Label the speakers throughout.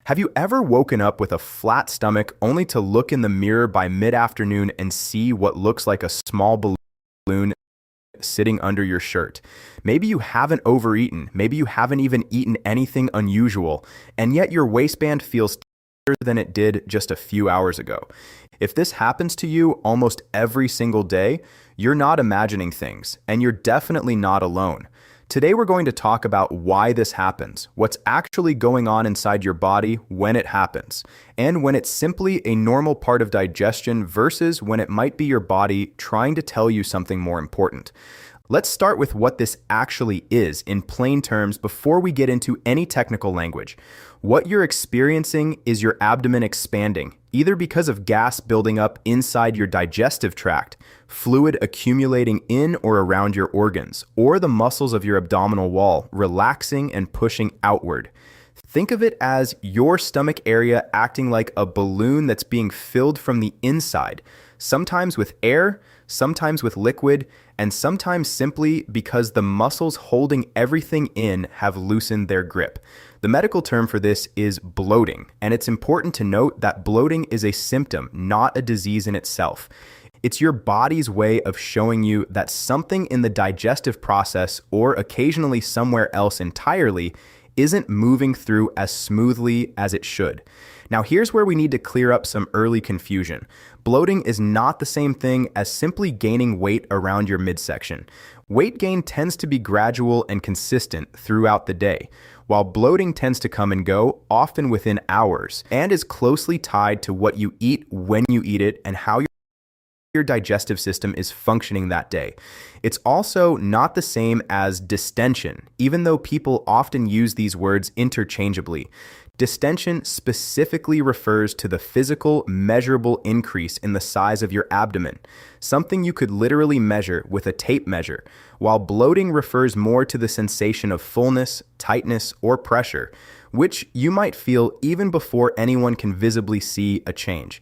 Speaker 1: Have you ever woken up with a flat stomach only to look in the mirror by mid-afternoon and see what looks like a small balloon sitting under your shirt? Maybe you haven't overeaten, maybe you haven't even eaten anything unusual, and yet your waistband feels tighter than it did just a few hours ago. If this happens to you almost every single day, you're not imagining things, and you're definitely not alone. Today we're going to talk about why this happens, what's actually going on inside your body when it happens, and when it's simply a normal part of digestion versus when it might be your body trying to tell you something more important. Let's start with what this actually is in plain terms before we get into any technical language. What you're experiencing is your abdomen expanding, either because of gas building up inside your digestive tract, fluid accumulating in or around your organs, or the muscles of your abdominal wall relaxing and pushing outward. Think of it as your stomach area acting like a balloon that's being filled from the inside, sometimes with air, sometimes with liquid, and sometimes simply because the muscles holding everything in have loosened their grip. The medical term for this is bloating, and it's important to note that bloating is a symptom, not a disease in itself. It's your body's way of showing you that something in the digestive process, or occasionally somewhere else entirely, isn't moving through as smoothly as it should. Now, here's where we need to clear up some early confusion. Bloating is not the same thing as simply gaining weight around your midsection. Weight gain tends to be gradual and consistent throughout the day, while bloating tends to come and go, often within hours, and is closely tied to what you eat when you eat it and how your digestive system is functioning that day. It's also not the same as distension, even though people often use these words interchangeably. Distension specifically refers to the physical, measurable increase in the size of your abdomen, something you could literally measure with a tape measure, while bloating refers more to the sensation of fullness, tightness, or pressure, which you might feel even before anyone can visibly see a change.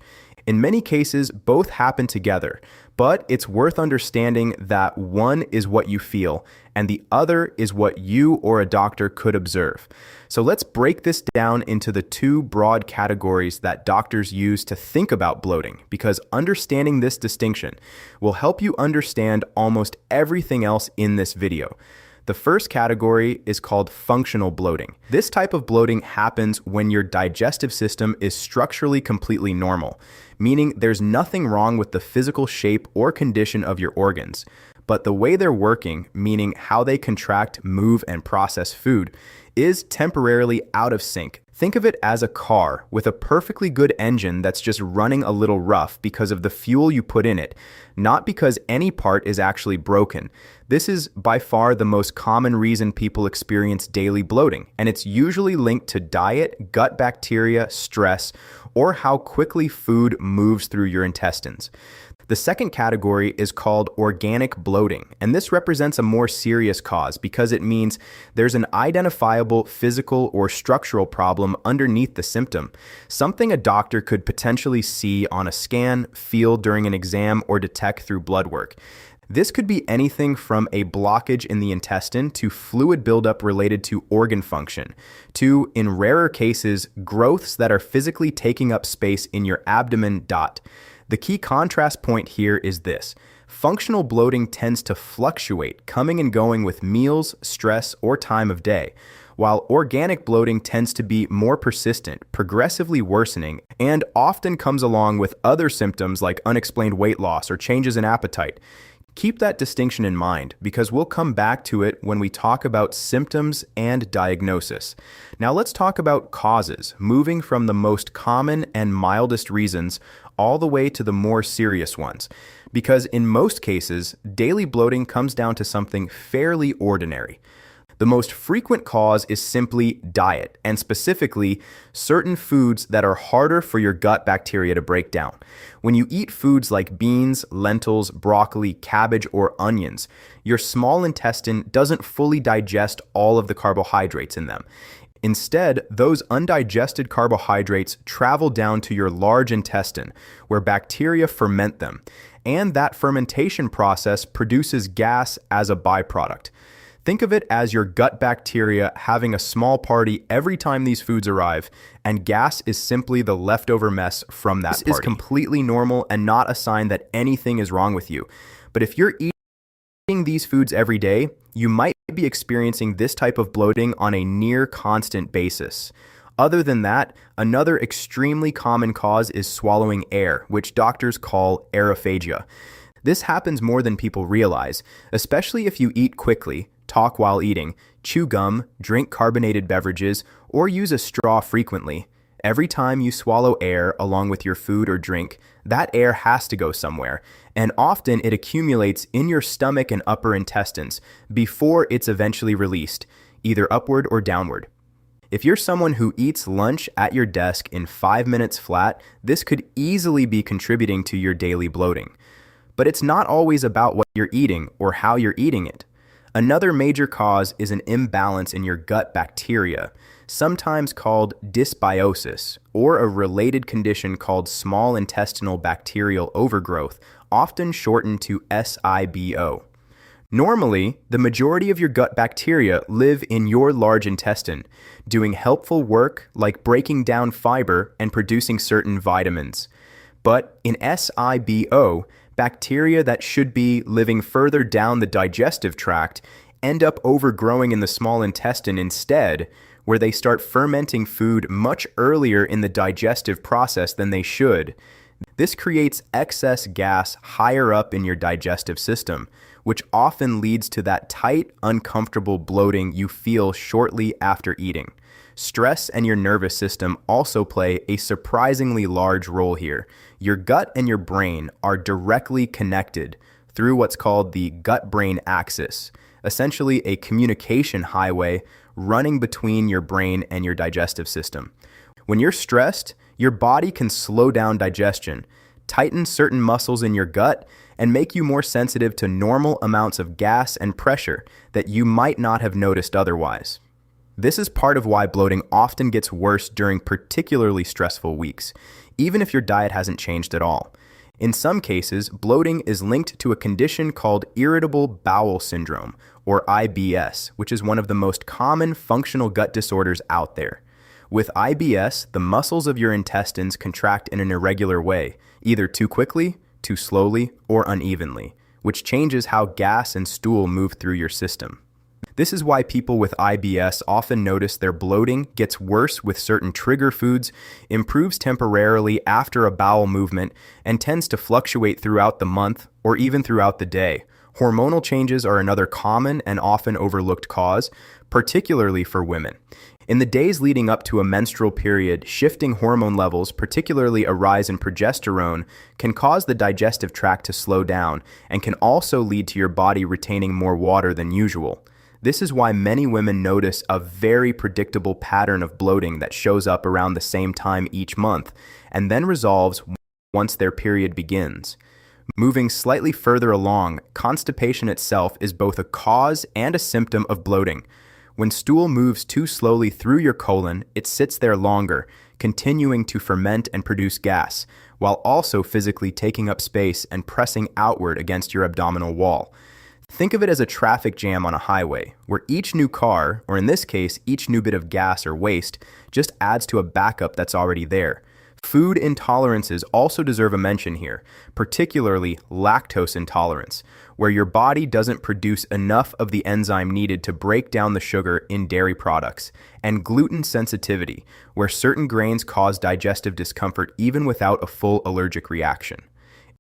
Speaker 1: In many cases, both happen together, but it's worth understanding that one is what you feel, and the other is what you or a doctor could observe. So let's break this down into the two broad categories that doctors use to think about bloating, because understanding this distinction will help you understand almost everything else in this video. The first category is called functional bloating. This type of bloating happens when your digestive system is structurally completely normal, meaning there's nothing wrong with the physical shape or condition of your organs, but the way they're working, meaning how they contract, move, and process food, is temporarily out of sync. Think of it as a car with a perfectly good engine that's just running a little rough because of the fuel you put in it, not because any part is actually broken. This is by far the most common reason people experience daily bloating, and it's usually linked to diet, gut bacteria, stress, or how quickly food moves through your intestines. The second category is called organic bloating, and this represents a more serious cause because it means there's an identifiable physical or structural problem underneath the symptom, something a doctor could potentially see on a scan, feel during an exam, or detect through blood work. This could be anything from a blockage in the intestine to fluid buildup related to organ function, to, in rarer cases, growths that are physically taking up space in your abdomen. The key contrast point here is this. Functional bloating tends to fluctuate, coming and going with meals, stress, or time of day, while organic bloating tends to be more persistent, progressively worsening, and often comes along with other symptoms like unexplained weight loss or changes in appetite. Keep that distinction in mind because we'll come back to it when we talk about symptoms and diagnosis. Now let's talk about causes, moving from the most common and mildest reasons all the way to the more serious ones. Because in most cases, daily bloating comes down to something fairly ordinary. The most frequent cause is simply diet, and specifically, certain foods that are harder for your gut bacteria to break down. When you eat foods like beans, lentils, broccoli, cabbage, or onions, your small intestine doesn't fully digest all of the carbohydrates in them. Instead, those undigested carbohydrates travel down to your large intestine, where bacteria ferment them, and that fermentation process produces gas as a byproduct. Think of it as your gut bacteria having a small party every time these foods arrive, and gas is simply the leftover mess from that party. This is completely normal and not a sign that anything is wrong with you. But if you're eating these foods every day, you might be experiencing this type of bloating on a near constant basis. Other than that, another extremely common cause is swallowing air, which doctors call aerophagia. This happens more than people realize, especially if you eat quickly, talk while eating, chew gum, drink carbonated beverages, or use a straw frequently. Every time you swallow air along with your food or drink, that air has to go somewhere, and often it accumulates in your stomach and upper intestines before it's eventually released, either upward or downward. If you're someone who eats lunch at your desk in 5 minutes flat, this could easily be contributing to your daily bloating. But it's not always about what you're eating or how you're eating it. Another major cause is an imbalance in your gut bacteria, sometimes called dysbiosis, or a related condition called small intestinal bacterial overgrowth, often shortened to SIBO. Normally, the majority of your gut bacteria live in your large intestine, doing helpful work like breaking down fiber and producing certain vitamins. But in SIBO, bacteria that should be living further down the digestive tract end up overgrowing in the small intestine instead, where they start fermenting food much earlier in the digestive process than they should. This creates excess gas higher up in your digestive system, which often leads to that tight, uncomfortable bloating you feel shortly after eating. Stress and your nervous system also play a surprisingly large role here. Your gut and your brain are directly connected through what's called the gut-brain axis, essentially a communication highway running between your brain and your digestive system. When you're stressed, your body can slow down digestion, tighten certain muscles in your gut, and make you more sensitive to normal amounts of gas and pressure that you might not have noticed otherwise. This is part of why bloating often gets worse during particularly stressful weeks, even if your diet hasn't changed at all. In some cases, bloating is linked to a condition called irritable bowel syndrome, or IBS, which is one of the most common functional gut disorders out there. With IBS, the muscles of your intestines contract in an irregular way, either too quickly, too slowly, or unevenly, which changes how gas and stool move through your system. This is why people with IBS often notice their bloating gets worse with certain trigger foods, improves temporarily after a bowel movement, and tends to fluctuate throughout the month or even throughout the day. Hormonal changes are another common and often overlooked cause, particularly for women. In the days leading up to a menstrual period, shifting hormone levels, particularly a rise in progesterone, can cause the digestive tract to slow down and can also lead to your body retaining more water than usual. This is why many women notice a very predictable pattern of bloating that shows up around the same time each month and then resolves once their period begins. Moving slightly further along, constipation itself is both a cause and a symptom of bloating. When stool moves too slowly through your colon, it sits there longer, continuing to ferment and produce gas, while also physically taking up space and pressing outward against your abdominal wall. Think of it as a traffic jam on a highway, where each new car, or in this case, each new bit of gas or waste, just adds to a backup that's already there. Food intolerances also deserve a mention here, particularly lactose intolerance, where your body doesn't produce enough of the enzyme needed to break down the sugar in dairy products, and gluten sensitivity, where certain grains cause digestive discomfort even without a full allergic reaction.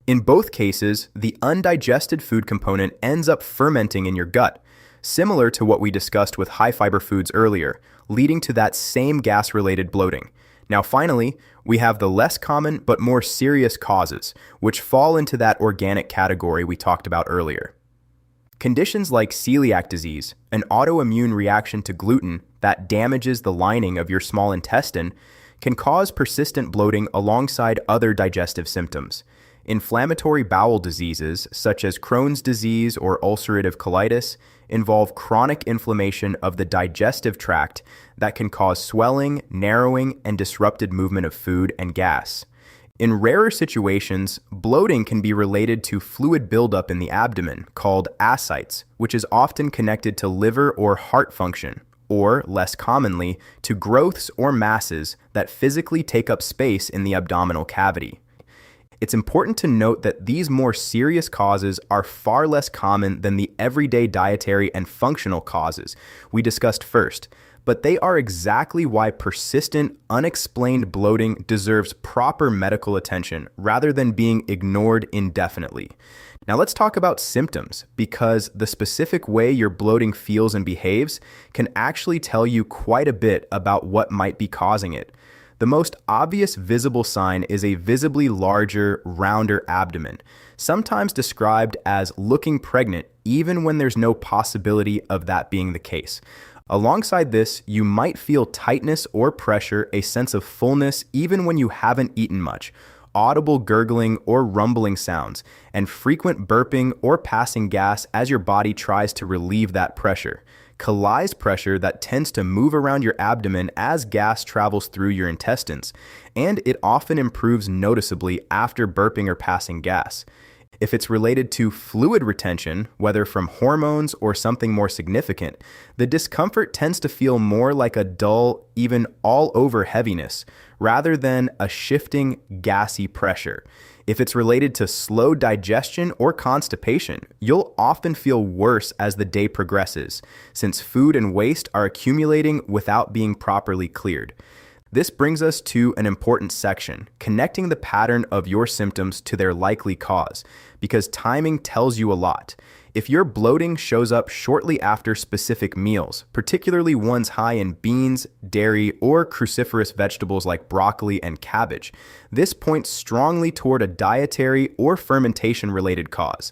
Speaker 1: In both cases, the undigested food component ends up fermenting in your gut, similar to what we discussed with high-fiber foods earlier, leading to that same gas-related bloating. Now finally, we have the less common but more serious causes, which fall into that organic category we talked about earlier. Conditions like celiac disease, an autoimmune reaction to gluten that damages the lining of your small intestine, can cause persistent bloating alongside other digestive symptoms. Inflammatory bowel diseases, such as Crohn's disease or ulcerative colitis, involve chronic inflammation of the digestive tract that can cause swelling, narrowing, and disrupted movement of food and gas. In rarer situations, bloating can be related to fluid buildup in the abdomen called ascites, which is often connected to liver or heart function, or, less commonly, to growths or masses that physically take up space in the abdominal cavity. It's important to note that these more serious causes are far less common than the everyday dietary and functional causes we discussed first, but they are exactly why persistent, unexplained bloating deserves proper medical attention rather than being ignored indefinitely. Now let's talk about symptoms, because the specific way your bloating feels and behaves can actually tell you quite a bit about what might be causing it. The most obvious visible sign is a visibly larger, rounder abdomen, sometimes described as looking pregnant even when there's no possibility of that being the case. Alongside this, you might feel tightness or pressure, a sense of fullness even when you haven't eaten much, audible gurgling or rumbling sounds, and frequent burping or passing gas as your body tries to relieve that pressure. Calais pressure that tends to move around your abdomen as gas travels through your intestines, and it often improves noticeably after burping or passing gas. If it's related to fluid retention, whether from hormones or something more significant, the discomfort tends to feel more like a dull, even all-over heaviness, rather than a shifting, gassy pressure. If it's related to slow digestion or constipation, you'll often feel worse as the day progresses, since food and waste are accumulating without being properly cleared. This brings us to an important section, connecting the pattern of your symptoms to their likely cause, because timing tells you a lot. If your bloating shows up shortly after specific meals, particularly ones high in beans, dairy, or cruciferous vegetables like broccoli and cabbage, this points strongly toward a dietary or fermentation-related cause.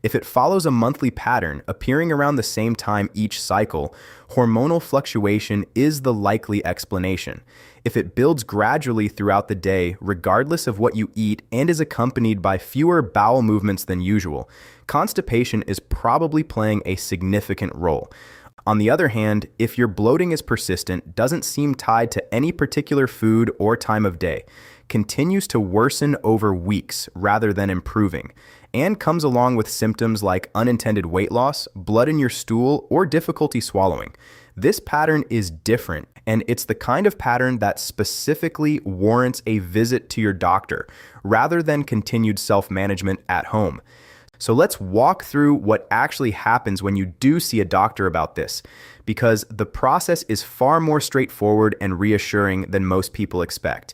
Speaker 1: If it follows a monthly pattern, appearing around the same time each cycle, hormonal fluctuation is the likely explanation. If it builds gradually throughout the day, regardless of what you eat, and is accompanied by fewer bowel movements than usual, constipation is probably playing a significant role. On the other hand, if your bloating is persistent, doesn't seem tied to any particular food or time of day, continues to worsen over weeks rather than improving, and comes along with symptoms like unintended weight loss, blood in your stool, or difficulty swallowing, this pattern is different, and it's the kind of pattern that specifically warrants a visit to your doctor rather than continued self-management at home. So let's walk through what actually happens when you do see a doctor about this, because the process is far more straightforward and reassuring than most people expect.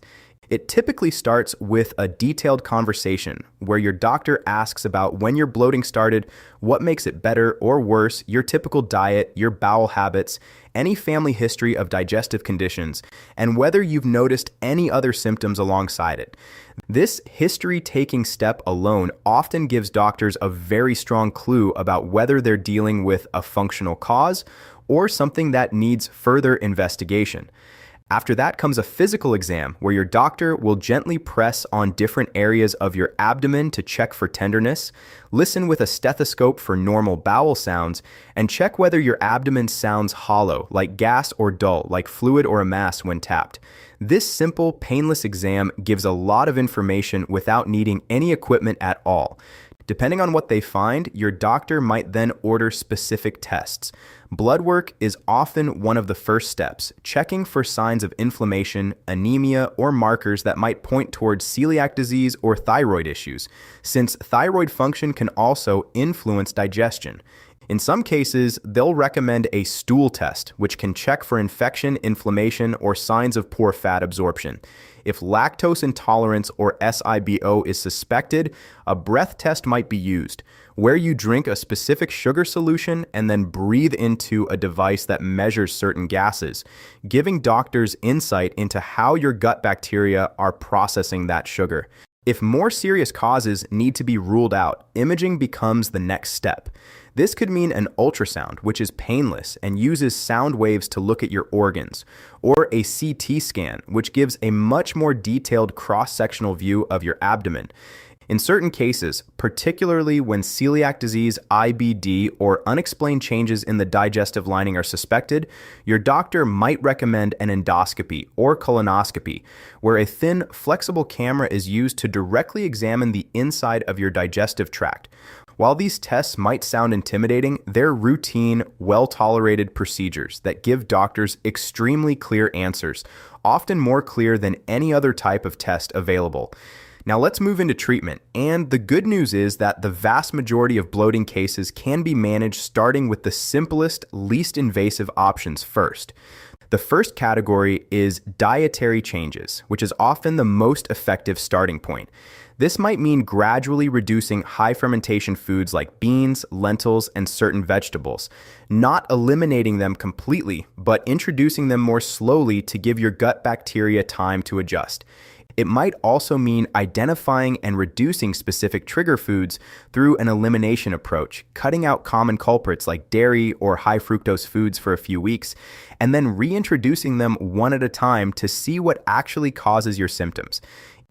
Speaker 1: It typically starts with a detailed conversation where your doctor asks about when your bloating started, what makes it better or worse, your typical diet, your bowel habits, any family history of digestive conditions, and whether you've noticed any other symptoms alongside it. This history-taking step alone often gives doctors a very strong clue about whether they're dealing with a functional cause or something that needs further investigation. After that comes a physical exam where your doctor will gently press on different areas of your abdomen to check for tenderness, listen with a stethoscope for normal bowel sounds, and check whether your abdomen sounds hollow, like gas, or dull, like fluid or a mass when tapped. This simple, painless exam gives a lot of information without needing any equipment at all. Depending on what they find, your doctor might then order specific tests. Blood work is often one of the first steps, checking for signs of inflammation, anemia, or markers that might point towards celiac disease or thyroid issues, since thyroid function can also influence digestion. In some cases, they'll recommend a stool test, which can check for infection, inflammation, or signs of poor fat absorption. If lactose intolerance or SIBO is suspected, a breath test might be used, where you drink a specific sugar solution and then breathe into a device that measures certain gases, giving doctors insight into how your gut bacteria are processing that sugar. If more serious causes need to be ruled out, imaging becomes the next step. This could mean an ultrasound, which is painless and uses sound waves to look at your organs, or a CT scan, which gives a much more detailed cross-sectional view of your abdomen. In certain cases, particularly when celiac disease, IBD, or unexplained changes in the digestive lining are suspected, your doctor might recommend an endoscopy or colonoscopy, where a thin, flexible camera is used to directly examine the inside of your digestive tract. While these tests might sound intimidating, they're routine, well-tolerated procedures that give doctors extremely clear answers, often more clear than any other type of test available. Now let's move into treatment, and the good news is that the vast majority of bloating cases can be managed starting with the simplest, least invasive options first. The first category is dietary changes, which is often the most effective starting point. This might mean gradually reducing high fermentation foods like beans, lentils, and certain vegetables, not eliminating them completely, but introducing them more slowly to give your gut bacteria time to adjust. It might also mean identifying and reducing specific trigger foods through an elimination approach, cutting out common culprits like dairy or high fructose foods for a few weeks, and then reintroducing them one at a time to see what actually causes your symptoms.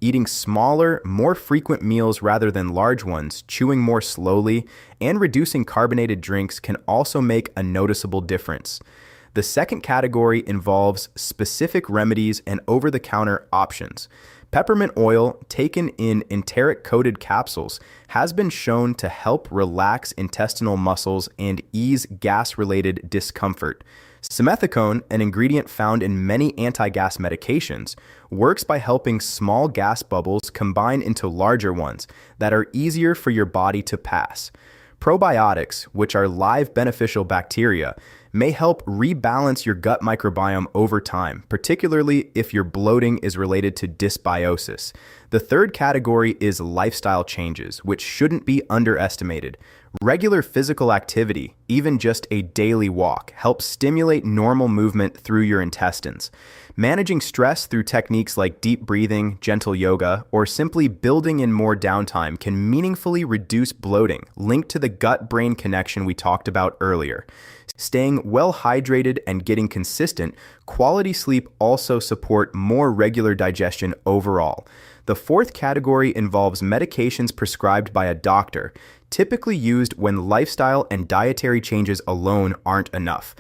Speaker 1: Eating smaller, more frequent meals rather than large ones, chewing more slowly, and reducing carbonated drinks can also make a noticeable difference. The second category involves specific remedies and over-the-counter options. Peppermint oil, taken in enteric-coated capsules, has been shown to help relax intestinal muscles and ease gas-related discomfort. Simethicone, an ingredient found in many anti-gas medications, works by helping small gas bubbles combine into larger ones that are easier for your body to pass. Probiotics, which are live beneficial bacteria, may help rebalance your gut microbiome over time, particularly if your bloating is related to dysbiosis. The third category is lifestyle changes, which shouldn't be underestimated. Regular physical activity, even just a daily walk, helps stimulate normal movement through your intestines. Managing stress through techniques like deep breathing, gentle yoga, or simply building in more downtime can meaningfully reduce bloating, linked to the gut-brain connection we talked about earlier. Staying well hydrated and getting consistent, quality sleep also support more regular digestion overall. The fourth category involves medications prescribed by a doctor, typically used when lifestyle and dietary changes alone aren't enough.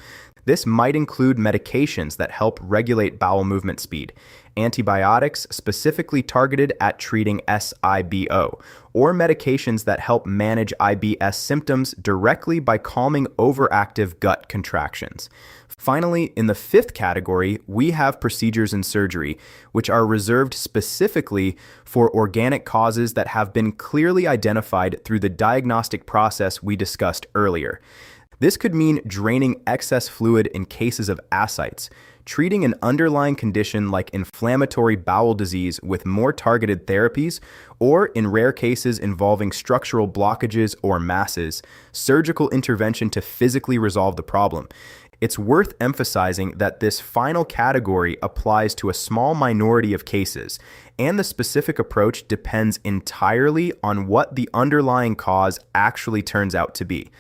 Speaker 1: This might include medications that help regulate bowel movement speed, antibiotics specifically targeted at treating SIBO, or medications that help manage IBS symptoms directly by calming overactive gut contractions. Finally, in the fifth category, we have procedures and surgery, which are reserved specifically for organic causes that have been clearly identified through the diagnostic process we discussed earlier. This could mean draining excess fluid in cases of ascites, treating an underlying condition like inflammatory bowel disease with more targeted therapies, or in rare cases involving structural blockages or masses, surgical intervention to physically resolve the problem. It's worth emphasizing that this final category applies to a small minority of cases, and the specific approach depends entirely on what the underlying cause actually turns out to be.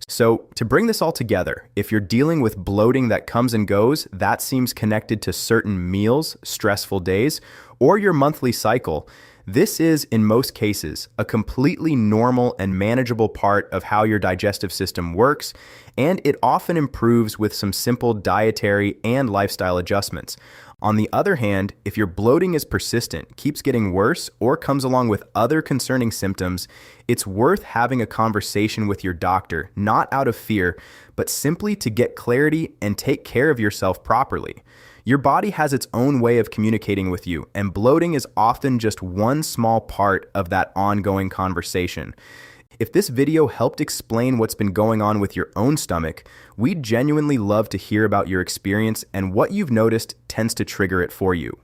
Speaker 1: So, to bring this all together, if you're dealing with bloating that comes and goes, that seems connected to certain meals, stressful days, or your monthly cycle, this is, in most cases, a completely normal and manageable part of how your digestive system works, and it often improves with some simple dietary and lifestyle adjustments. On the other hand, if your bloating is persistent, keeps getting worse, or comes along with other concerning symptoms, it's worth having a conversation with your doctor, not out of fear, but simply to get clarity and take care of yourself properly. Your body has its own way of communicating with you, and bloating is often just one small part of that ongoing conversation. If this video helped explain what's been going on with your own stomach, we'd genuinely love to hear about your experience and what you've noticed tends to trigger it for you.